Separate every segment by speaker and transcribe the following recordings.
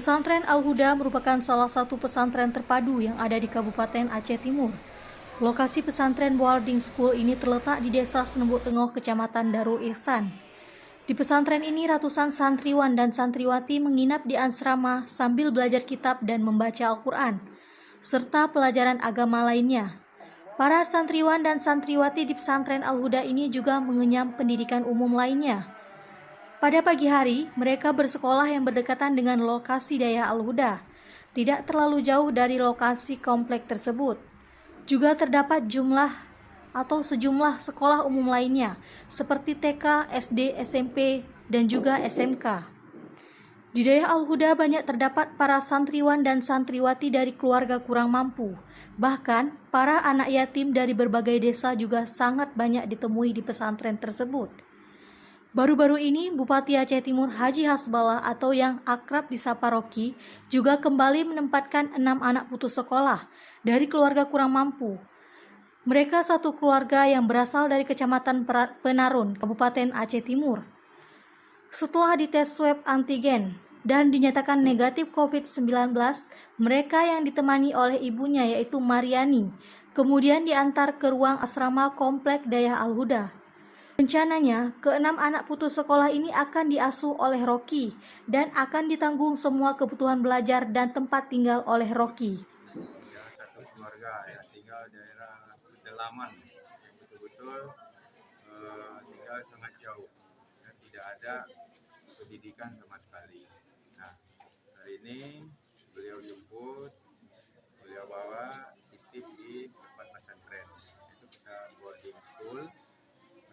Speaker 1: Pesantren Al-Huda merupakan salah satu pesantren terpadu yang ada di Kabupaten Aceh Timur. Lokasi pesantren boarding school ini terletak di Desa Senembuk Tengah, Kecamatan Darul Ihsan. Di pesantren ini ratusan santriwan dan santriwati menginap di asrama sambil belajar kitab dan membaca Al-Quran, serta pelajaran agama lainnya. Para santriwan dan santriwati di pesantren Al-Huda ini juga mengenyam pendidikan umum lainnya. Pada pagi hari, mereka bersekolah yang berdekatan dengan lokasi Daya Al-Huda, tidak terlalu jauh dari lokasi komplek tersebut. Juga terdapat sejumlah sekolah umum lainnya, seperti TK, SD, SMP, dan juga SMK. Di Daya Al-Huda banyak terdapat para santriwan dan santriwati dari keluarga kurang mampu. Bahkan, para anak yatim dari berbagai desa juga sangat banyak ditemui di pesantren tersebut. Baru-baru ini, Bupati Aceh Timur Haji Hasbalah atau yang akrab disapa Rocky juga kembali menempatkan 6 anak putus sekolah dari keluarga kurang mampu. Mereka satu keluarga yang berasal dari Kecamatan Penarun, Kabupaten Aceh Timur. Setelah dites swab antigen dan dinyatakan negatif COVID-19, mereka yang ditemani oleh ibunya yaitu Mariani, kemudian diantar ke ruang asrama komplek Daya Al-Huda. Rencananya, ke-6 anak putus sekolah ini akan diasuh oleh Rocky dan akan ditanggung semua kebutuhan belajar dan tempat tinggal oleh Rocky.
Speaker 2: Satu keluarga yang tinggal daerah pedalaman, yang betul-betul tinggal sangat jauh dan tidak ada pendidikan sama sekali. Nah, hari ini beliau jemput, beliau bawa titip di tempat pesantren, itu kita boarding school.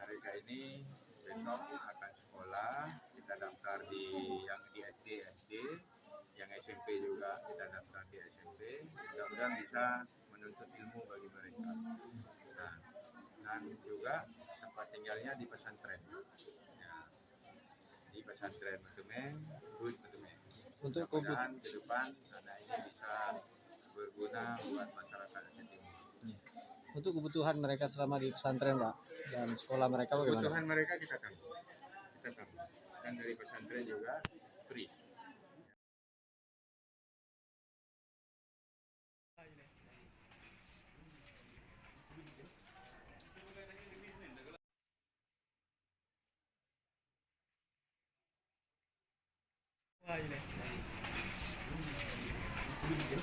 Speaker 2: Mereka ini besok akan sekolah, kita daftar yang di SD, yang SMP juga kita daftar di SMP. Mudah-mudahan bisa menuntut ilmu bagi mereka. Nah, dan juga tempat tinggalnya di pesantren. Ya, di pesantren Metemeng, Bud Metemeng. Mudah-mudahan ke depan anak ini bisa berguna buat masyarakat Aceh Timur.
Speaker 3: Untuk kebutuhan mereka selama di pesantren, Pak, dan sekolah mereka bagaimana?
Speaker 2: Kebutuhan mereka kita tanggung. Dan dari pesantren juga free.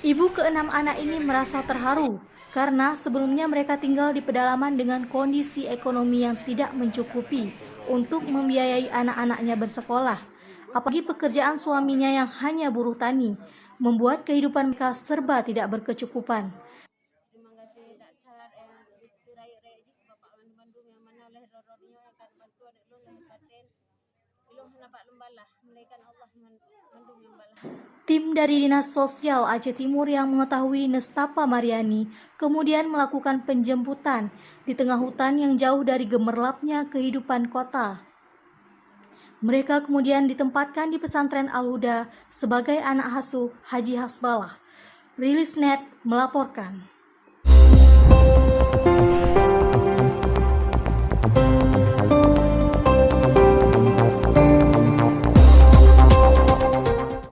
Speaker 1: Ibu ke-6 anak ini merasa terharu karena sebelumnya mereka tinggal di pedalaman dengan kondisi ekonomi yang tidak mencukupi untuk membiayai anak-anaknya bersekolah. Apalagi pekerjaan suaminya yang hanya buruh tani, membuat kehidupan mereka serba tidak berkecukupan.
Speaker 4: Terima kasih Daktar Bapak Bandung yang mana oleh dorornya akan bantu adik lu lepatin. Lu nampak lembalah, melaikan Allah Bandung yang balah.
Speaker 1: Tim dari Dinas Sosial Aceh Timur yang mengetahui Nestapa Mariani kemudian melakukan penjemputan di tengah hutan yang jauh dari gemerlapnya kehidupan kota. Mereka kemudian ditempatkan di pesantren Al-Huda sebagai anak asuh Haji Hasbalah. Rilisnet melaporkan.